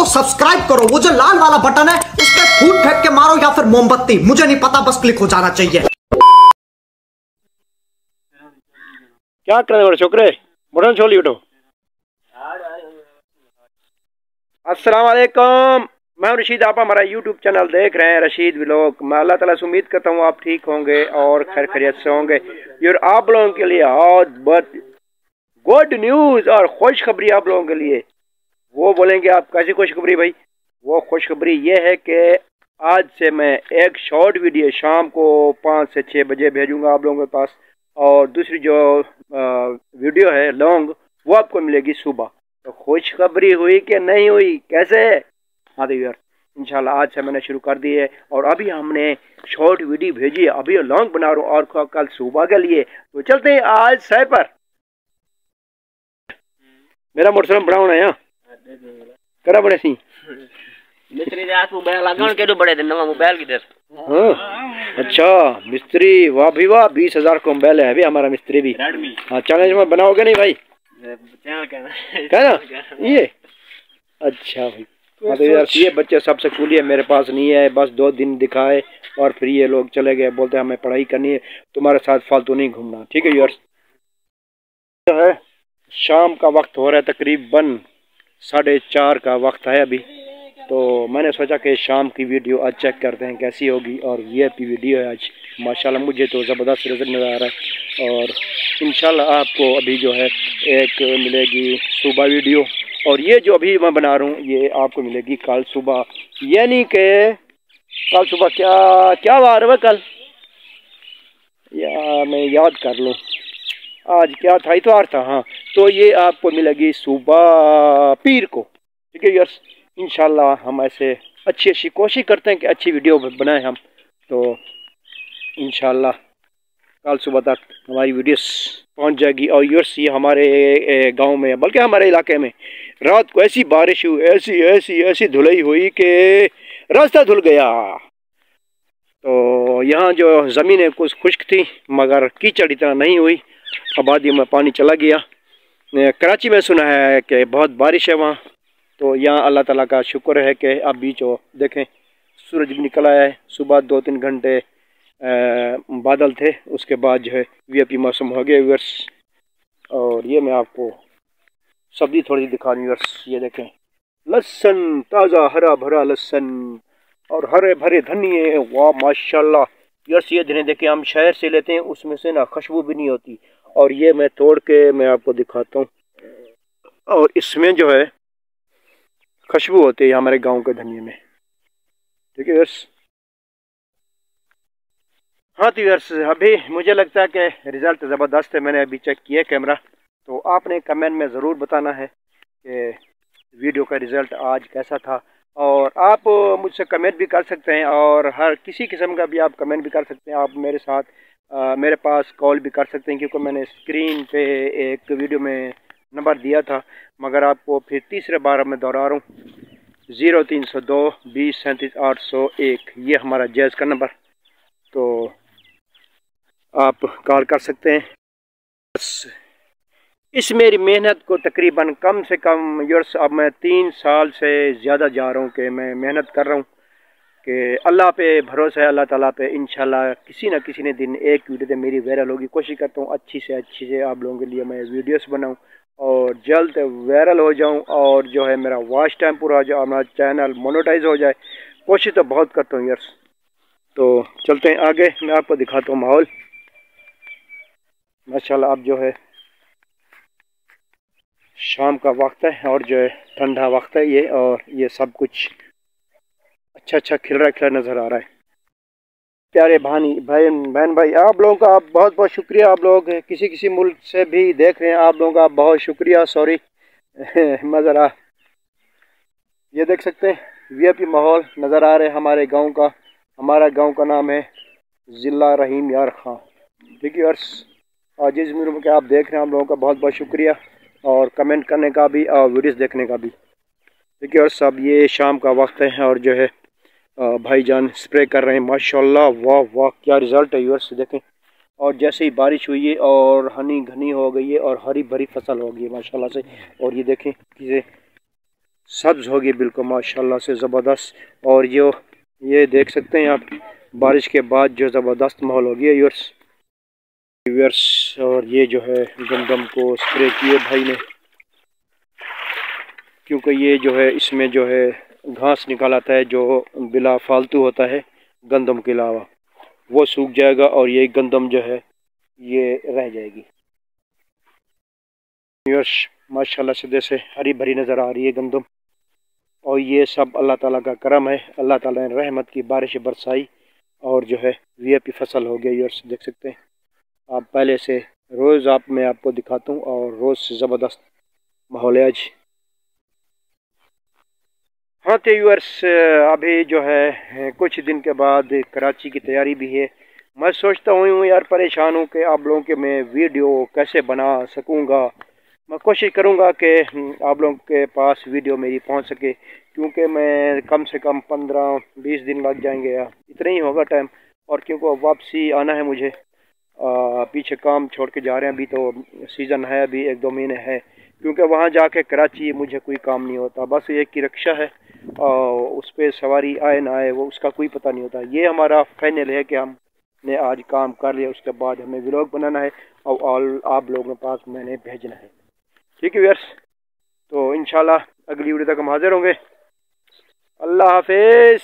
तो सब्सक्राइब करो, वो जो लाल वाला बटन है उस पर फूट फेंक के मारो या फिर मोमबत्ती, मुझे नहीं पता, बस क्लिक हो जाना चाहिए। क्या कर रहे छोकरे, बटन छोली उठो। अस्सलाम वालेकुम, मैं रशीद, आप हमारा यूट्यूब चैनल देख रहे हैं रशीद व्लॉग। मैं अल्लाह ताला से उम्मीद करता हूँ आप ठीक होंगे और खैर खैरियत से होंगे। और आप लोगों के लिए आज बहुत गुड न्यूज़ और खुशखबरी आप लोगों के लिए। वो बोलेंगे आप कैसी खुशखबरी भाई? वो खुशखबरी ये है कि आज से मैं एक शॉर्ट वीडियो शाम को 5 से 6 बजे भेजूंगा आप लोगों के पास, और दूसरी जो वीडियो है लॉन्ग वो आपको मिलेगी सुबह। तो खुशखबरी हुई कि नहीं हुई, कैसे? हाँ तो यार इंशाल्लाह आज से मैंने शुरू कर दी है, और अभी हमने शॉर्ट वीडियो भेजी है, अभी लॉन्ग बना रहा हूँ और कल सुबह के लिए। तो चलते हैं आज सैर पर। मेरा मोटरसाइकिल बड़ा होना है करा बड़े सी मिस्त्री ने आज मोबाइल लगाने के बड़े दिन नवा मोबाइल किधर? हाँ अच्छा मिस्त्री, वाह भी वाह, 20,000 का मोबाइल है अभी हमारा मिस्त्री भी। हाँ चैलेंज में बनाओगे नहीं भाई? कहना ये अच्छा भाई। हाँ तो यार ये बच्चे सबसे कूली है, मेरे पास नहीं है, बस 2 दिन दिखाए और फिर ये लोग चले गए, बोलते हमें पढ़ाई करनी है, तुम्हारे साथ फालतू नहीं घूमना। ठीक है यार, जो है शाम का वक्त हो रहा है, तकरीबन 4:30 का वक्त है अभी। तो मैंने सोचा कि शाम की वीडियो आज चेक करते हैं कैसी होगी, और वीआईपी वीडियो है आज माशाल्लाह, मुझे तो ज़बरदस्त रिजल्ट नज़र आ रहा है। और इंशाल्लाह आपको अभी जो है एक मिलेगी सुबह वीडियो, और ये जो अभी मैं बना रहा हूँ ये आपको मिलेगी कल सुबह। यानी कि कल सुबह क्या वार है कल, या मैं याद कर लूँ आज क्या था, इतवार था। हाँ तो ये आपको मिलेगी सुबह पीर को। ठीक है यस, इंशाल्लाह हम ऐसे अच्छी कोशिश करते हैं कि अच्छी वीडियो बनाएं हम, तो इंशाल्लाह कल सुबह तक हमारी वीडियोस पहुंच जाएगी। और यस ये हमारे गांव में, बल्कि हमारे इलाके में रात को ऐसी बारिश हुई, ऐसी धुलाई हुई कि रास्ता धुल गया। तो यहाँ जो ज़मीन है कुछ खुश्क थी, मगर कीचड़ इतना नहीं हुई, आबादी में पानी चला गया। कराची में सुना है कि बहुत बारिश है वहाँ, तो यहाँ अल्लाह ताला का शुक्र है कि अभी जो देखें सूरज भी निकल आया है। सुबह 2-3 घंटे बादल थे, उसके बाद जो है वीआईपी मौसम हो गया व्यूअर्स। और ये मैं आपको सब्जी थोड़ी दिखा रही हूँ व्यूअर्स, ये देखें लहसुन, ताज़ा हरा भरा लहसुन और हरे भरे धनिए, वाह माशाल्लाह यस। ये धनिया देखें हम शहर से लेते हैं, उसमें से ना खुशबू भी नहीं होती, और ये मैं तोड़ के मैं आपको दिखाता हूँ, और इसमें जो है खुशबू होती है हमारे गांव के धनिए में। ठीक है यस। हाँ तो यस अभी मुझे लगता है कि रिज़ल्ट ज़बरदस्त है, मैंने अभी चेक किया कैमरा। तो आपने कमेंट में ज़रूर बताना है कि वीडियो का रिज़ल्ट आज कैसा था, और आप मुझसे कमेंट भी कर सकते हैं, और हर किसी किस्म का भी आप कमेंट भी कर सकते हैं। आप मेरे साथ मेरे पास कॉल भी कर सकते हैं, क्योंकि मैंने स्क्रीन पे एक वीडियो में नंबर दिया था, मगर आपको फिर तीसरे बार मैं दोहरा रहा हूँ 0302 20 37 801, ये हमारा जैज़ का नंबर, तो आप कॉल कर सकते हैं। बस इस मेरी मेहनत को तकरीबन कम से कम यर्स अब मैं 3 साल से ज़्यादा जा रहा हूँ कि मैं मेहनत कर रहा हूँ, कि अल्लाह पे भरोसा है, अल्लाह ताला पे, इंशाल्लाह किसी न किसी ने दिन एक वीडियो से मेरी वायरल होगी। कोशिश करता हूँ अच्छी से आप लोगों के लिए मैं वीडियोस बनाऊँ और जल्द वायरल हो जाऊँ, और जो है मेरा वॉच टाइम पूरा हो जाए, हमारा चैनल मोनेटाइज हो जाए। कोशिश तो बहुत करता हूँ यर्स। तो चलते हैं आगे, मैं आपको दिखाता हूँ माहौल माशाल्लाह। अब जो है शाम का वक्त है, और जो है ठंडा वक्त है ये, और ये सब कुछ अच्छा खिल रहा नज़र आ रहा है। प्यारे बहन भाई, आप लोगों का बहुत बहुत शुक्रिया। आप लोग किसी मुल्क से भी देख रहे हैं, आप लोगों का बहुत शुक्रिया। सॉरी मैं ज़रा ये देख सकते हैं वीआईपी माहौल नज़र आ रहे हैं हमारे गांव का। हमारा गांव का नाम है ज़िला रहीम यार खां। ठीक है अर्स, और जिस मुल्क के आप देख रहे हैं आप लोगों का बहुत बहुत शुक्रिया, और कमेंट करने का भी और वीडियोस देखने का भी। ठीक है अर्स, अब ये शाम का वक्त है, और जो है भाईजान स्प्रे कर रहे हैं माशाल्लाह। वाह वाह क्या रिज़ल्ट है व्यूअर्स, देखें। और जैसे ही बारिश हुई है और हनी घनी हो गई है और हरी भरी फसल हो गई है माशाल्लाह से। और ये देखें कि सब्ज़ होगी बिल्कुल माशाल्लाह से ज़बरदस्त। और ये देख सकते हैं आप, बारिश के बाद जो ज़बरदस्त माहौल हो गया व्यूअर्स। और ये जो है गंदम को स्प्रे किए भाई ने, क्योंकि ये जो है इसमें जो है घास निकाल आता है जो बिला फालतू होता है गंदम के अलावा, वो सूख जाएगा और ये गंदम जो है ये रह जाएगी। व्यूअर्स माशाल्लाह से जैसे हरी भरी नज़र आ रही है गंदम, और ये सब अल्लाह ताला का करम है। अल्लाह ताला ने रहमत की बारिश बरसाई और जो है वीआईपी फसल हो गई। व्यूअर्स देख सकते हैं आप, पहले से रोज़ मैं आपको दिखाता हूँ और रोज़ से ज़बरदस्त माहौल है आज। हाँ तो व्यूअर्स अभी जो है कुछ दिन के बाद कराची की तैयारी भी है। मैं सोचता हूँ यार, परेशान हूँ कि आप लोगों के मैं वीडियो कैसे बना सकूँगा। मैं कोशिश करूँगा कि आप लोगों के पास वीडियो मेरी पहुँच सके, क्योंकि मैं कम से कम 15-20 दिन लग जाएंगे या इतना ही होगा टाइम। और क्योंकि वापसी आना है मुझे, पीछे काम छोड़ के जा रहे हैं। अभी तो सीज़न है, अभी 1-2 महीने है, क्योंकि वहाँ जाके कराची मुझे कोई काम नहीं होता। बस एक की रिक्शा है और उस पर सवारी आए ना आए वो उसका कोई पता नहीं होता। ये हमारा फाइनल है कि हमने आज काम कर लिया, उसके बाद हमें व्लॉग बनाना है और आप लोगों के पास मैंने भेजना है। ठीक है व्यूअर्स, तो इंशाल्लाह अगली वीडियो तक हम हाजिर होंगे। अल्लाह हाफिज़।